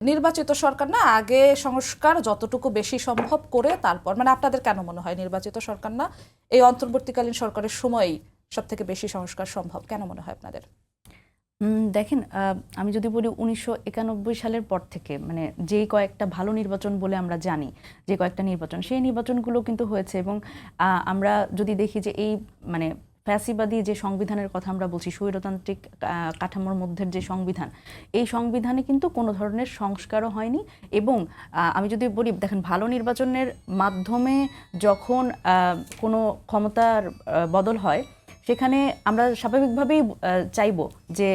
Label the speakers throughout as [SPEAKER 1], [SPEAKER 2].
[SPEAKER 1] নির্বাচিত সরকার না আগে সংস্কার যতটুকু বেশি সম্ভব করে তারপর, মানে আপনাদের কেন মনে হয় নির্বাচিত সরকার না এই অন্তর্বর্তীকালীন সরকারের সময়ই সব থেকে বেশি সংস্কার সম্ভব, কেন মনে হয় আপনাদের?
[SPEAKER 2] দেখেন, আমি যদি বলি 1991 সালের পর থেকে মানে যেই কয়েকটা ভালো নির্বাচন বলে আমরা জানি, যে কয়েকটা নির্বাচন, সেই নির্বাচনগুলো কিন্তু হয়েছে। এবং আমরা যদি দেখি যে এই মানে ফ্যাসিবাদী যে সংবিধানের কথা আমরা বলছি, স্বৈরতান্ত্রিক কাঠামোর মধ্যে যে সংবিধান, এই সংবিধানে কিন্তু কোনো ধরনের সংস্কারও হয়নি। এবং আমি যদি বলি, দেখেন, ভালো নির্বাচনের মাধ্যমে যখন কোনো ক্ষমতার বদল হয়, সেখানে আমরা স্বাভাবিকভাবেই চাইব যে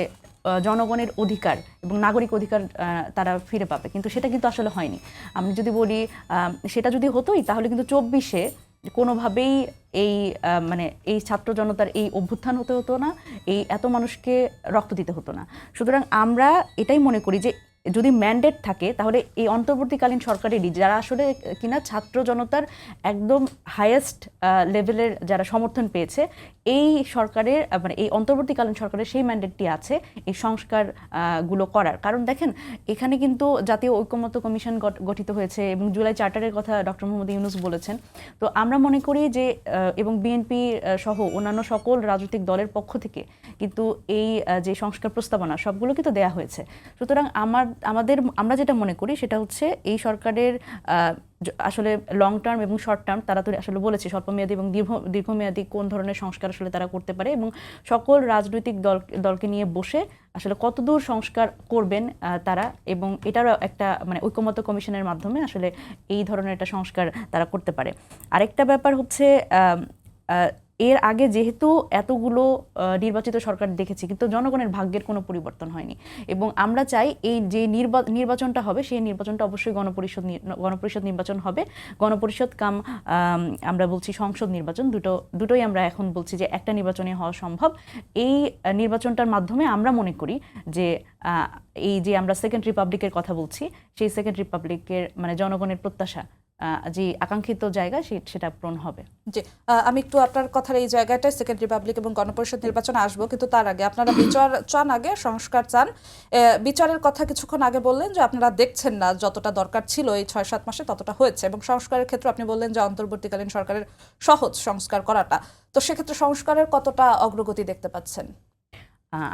[SPEAKER 2] জনগণের অধিকার এবং নাগরিক অধিকার তারা ফিরে পাবে, কিন্তু সেটা কিন্তু আসলে হয়নি। আমি যদি বলি সেটা যদি হতোই, তাহলে কিন্তু 24-এ কোনোভাবেই এই মানে এই ছাত্র জনতার এই অভ্যুত্থান হতে হতো না, এই এত মানুষকে রক্ত দিতে হতো না। সুতরাং আমরা এটাই মনে করি যে যদি ম্যান্ডেট থাকে, তাহলে এই অন্তর্বর্তীকালীন সরকারেরই, যারা আসলে কিনা ছাত্র জনতার একদম হাইয়েস্ট লেভেলের যারা সমর্থন পেয়েছে, এই সরকারের মানে এই অন্তর্বর্তীকালীন সরকারের সেই ম্যান্ডেটটি আছে এই সংস্কার গুলো করার। কারণ দেখেন, এখানে কিন্তু জাতীয় ঐকমত্য কমিশন গঠিত হয়েছে এবং জুলাই চার্টারের কথা ডক্টর মোহাম্মদ ইউনূস বলেছেন। তো আমরা মনে করি যে এবং বিএনপি সহ অন্যান্য সকল রাজনৈতিক দলের পক্ষ থেকে কিন্তু এই যে সংস্কার প্রস্তাবনা সবগুলো কিন্তু দেয়া হয়েছে। সুতরাং আমরা যেটা মনে করি সেটা হচ্ছে এই সরকারের আসলে লং টার্ম এবং শর্ট টার্ম, তারা তো আসলে বলেছে স্বল্পমেয়াদী এবং দীর্ঘমেয়াদী কোন ধরনের সংস্কার আসলে তারা করতে পারে, এবং সকল রাজনৈতিক দলকে নিয়ে বসে আসলে কতদূর সংস্কার করবেন তারা, এবং এটারও একটা মানে ঐকমত্য কমিশনের মাধ্যমে আসলে এই ধরনের একটা সংস্কার তারা করতে পারে। আরেকটা ব্যাপার হচ্ছে এর আগে যেহেতু এতগুলো নির্বাচিত সরকার দেখেছি, কিন্তু জনগণের ভাগ্যের কোনো পরিবর্তন হয়নি। এবং আমরা চাই এই যে নির্বাচনটা হবে, সেই নির্বাচনটা অবশ্যই গণপরিষদ নির্বাচন হবে। গণপরিষদ কাম আমরা বলছি সংসদ নির্বাচন, দুটোই আমরা এখন বলছি যে একটা নির্বাচনে হওয়া সম্ভব। এই নির্বাচনটার মাধ্যমে আমরা মনে করি যে এই যে আমরা সেকেন্ড রিপাবলিকের কথা বলছি, সেই সেকেন্ড রিপাবলিকের মানে জনগণের প্রত্যাশা যে আকাঙ্ক্ষিত জায়গা সেটা পূরণ হবে।
[SPEAKER 1] জি, আমি একটু আপনার কথার এই জায়গাটায় সেকেন্ড রিপাবলিক এবং গণপরিষদ নির্বাচনে আসবো, কিন্তু তার আগে আপনারা বিচার চান, আগে সংস্কার চান। বিচারের কথা কিছুক্ষণ আগে বললেন যে আপনারা দেখছেন না যতটা দরকার ছিল এই 6-7 মাসে ততটা হয়েছে, এবং সংস্কারের ক্ষেত্রে আপনি বললেন যে অন্তর্বর্তীকালীন সরকারের সহজ সংস্কার করাটা, তো সেক্ষেত্রে সংস্কারের কতটা অগ্রগতি দেখতে পাচ্ছেন?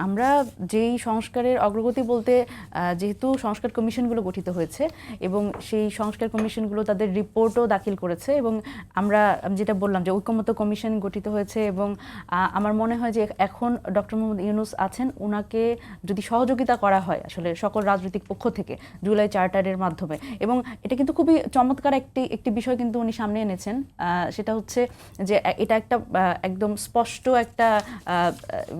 [SPEAKER 2] আমরা যেই সংস্কারের অগ্রগতি বলতে, যেহেতু সংস্কার কমিশনগুলো গঠিত হয়েছে এবং সেই সংস্কার কমিশনগুলো তাদের রিপোর্টও দাখিল করেছে, এবং আমরা যেটা বললাম যে ঐকমত্য কমিশন গঠিত হয়েছে, এবং আমার মনে হয় যে এখন ডক্টর মোহাম্মদ ইউনূস আছেন, ওনাকে যদি সহযোগিতা করা হয় আসলে সকল রাজনৈতিক পক্ষ থেকে জুলাই চার্টারের মাধ্যমে, এবং এটা কিন্তু খুবই চমৎকার একটি বিষয় কিন্তু উনি সামনে এনেছেন। সেটা হচ্ছে যে এটা একটা একদম স্পষ্ট একটা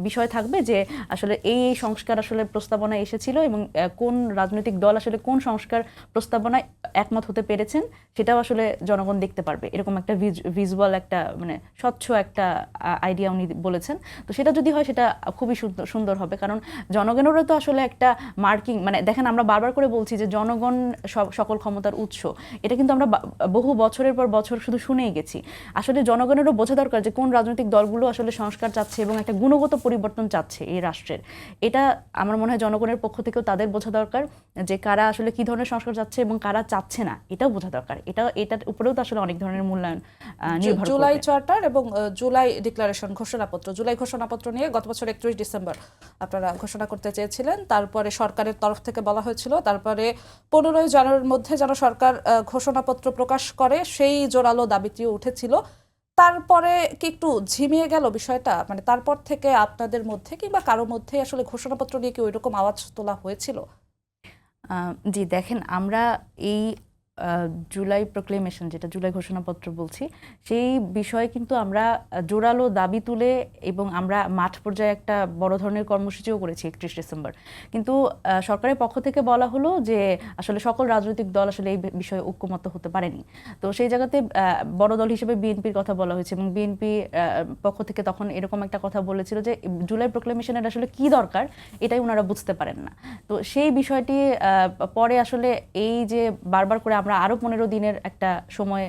[SPEAKER 2] বিষয় থাকবে যে আসলে এই সংস্কার আসলে প্রস্তাবনা এসেছিল, এবং কোন রাজনৈতিক দল আসলে কোন সংস্কার প্রস্তাবনায় একমত হতে পেরেছেন সেটাও আসলে জনগণ দেখতে পারবে। এরকম একটা ভিজুয়াল একটা মানে স্বচ্ছ একটা আইডিয়া উনি বলেছেন। তো সেটা যদি হয় সেটা খুবই সুন্দর হবে, কারণ জনগণেরও তো আসলে একটা মার্কিং, মানে দেখেন আমরা বারবার করে বলছি যে জনগণ সকল ক্ষমতার উৎস, এটা কিন্তু আমরা বহু বছরের পর বছর শুধু শুনেই গেছি। আসলে জনগণেরও বোঝা দরকার যে কোন রাজনৈতিক দলগুলো আসলে সংস্কার চাচ্ছে এবং একটা গুণগত পরিবর্তন চাচ্ছে এই রাষ্ট্রের। এটা আমার মনে হয় জনগণের পক্ষ থেকেও তাদের বোঝা দরকার যে কারা আসলে কি ধরনের সংস্কার চাচ্ছে এবং কারা চাচ্ছে না, এটাও বোঝা দরকার। এটার উপরেও তো আসলে অনেক ধরনের মূল্যায়ন নির্ভর করবে।
[SPEAKER 1] জুলাই চার্টার এবং জুলাই ডিক্লারেশন ঘোষণাপত্র, জুলাই ঘোষণাপত্র নিয়ে গত বছর 31 ডিসেম্বর আপনারা ঘোষণা করতে চেয়েছিলেন, তারপরে সরকারের তরফ থেকে বলা হয়েছিল তারপরে 15 জানুয়ারির মধ্যে যেন সরকার ঘোষণাপত্র প্রকাশ করে, সেই জোরালো দাবিটিও উঠেছিল। তারপরে কি একটু ঝিমিয়ে গেল বিষয়টা, মানে তারপর থেকে আপনাদের মধ্যে কিংবা কারো মধ্যে আসলে ঘোষণাপত্র নিয়ে কি ওইরকম আওয়াজ তোলা হয়েছিল?
[SPEAKER 2] জি, দেখেন, আমরা এই জুলাই প্রোক্লেমেশন, যেটা জুলাই ঘোষণাপত্র বলছি, সেই বিষয়ে কিন্তু আমরা জোরালো দাবি তুলে এবং আমরা মাঠ পর্যায়ে একটা বড় ধরনের কর্মসূচিও করেছি 31 ডিসেম্বর। কিন্তু সরকারের পক্ষ থেকে বলা হলো যে আসলে সকল রাজনৈতিক দল আসলে এই বিষয়ে ঐক্যমত্য হতে পারেনি। তো সেই জায়গাতে বড় দল হিসেবে বিএনপির কথা বলা হয়েছে, এবং বিএনপি পক্ষ থেকে তখন এরকম একটা কথা বলেছিল যে জুলাই প্রোক্লেমেশনের আসলে কি দরকার এটাই ওনারা বুঝতে পারেন না। তো সেই বিষয়টি পরে আসলে এই যে বারবার করে আমরা আরো 15 দিনের একটা সময়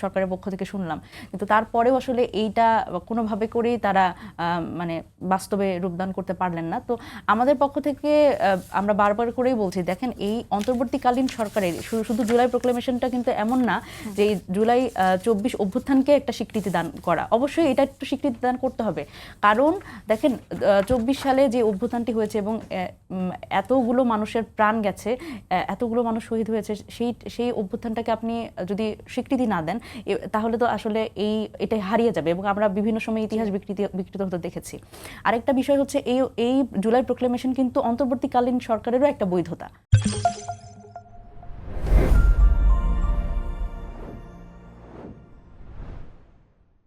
[SPEAKER 2] সরকারের পক্ষ থেকে শুনলাম, কিন্তু তারপরেও আসলে এইটা কোনোভাবে করেই তারা মানে বাস্তবে রূপদান করতে পারলেন না। তো আমাদের পক্ষ থেকে আমরা বারবার করেই বলছি, দেখেন এই অন্তর্বর্তীকালীন সরকারের শুধু জুলাই প্রোক্লেমেশনটা কিন্তু এমন না যে এই জুলাই 24 অভ্যুত্থানকে একটা স্বীকৃতি দান করা, অবশ্যই এটা একটু স্বীকৃতি দান করতে হবে। কারণ দেখেন 24 সালে যে অভ্যুত্থানটি হয়েছে এবং এতগুলো মানুষের প্রাণ গেছে, এতগুলো মানুষ শহীদ হয়েছে, সেই অভ্যুত্থানটাকে আপনি যদি স্বীকৃতি না দেন তাহলে তো আসলে এটাই হারিয়ে যাবে এবং আমরা বিভিন্ন সময় ইতিহাস বিকৃত হতে দেখেছি। আরেকটা বিষয় হচ্ছে এই জুলাই প্রোক্লেমেশন কিন্তু অন্তর্বর্তীকালীন সরকারেরও একটা বৈধতা।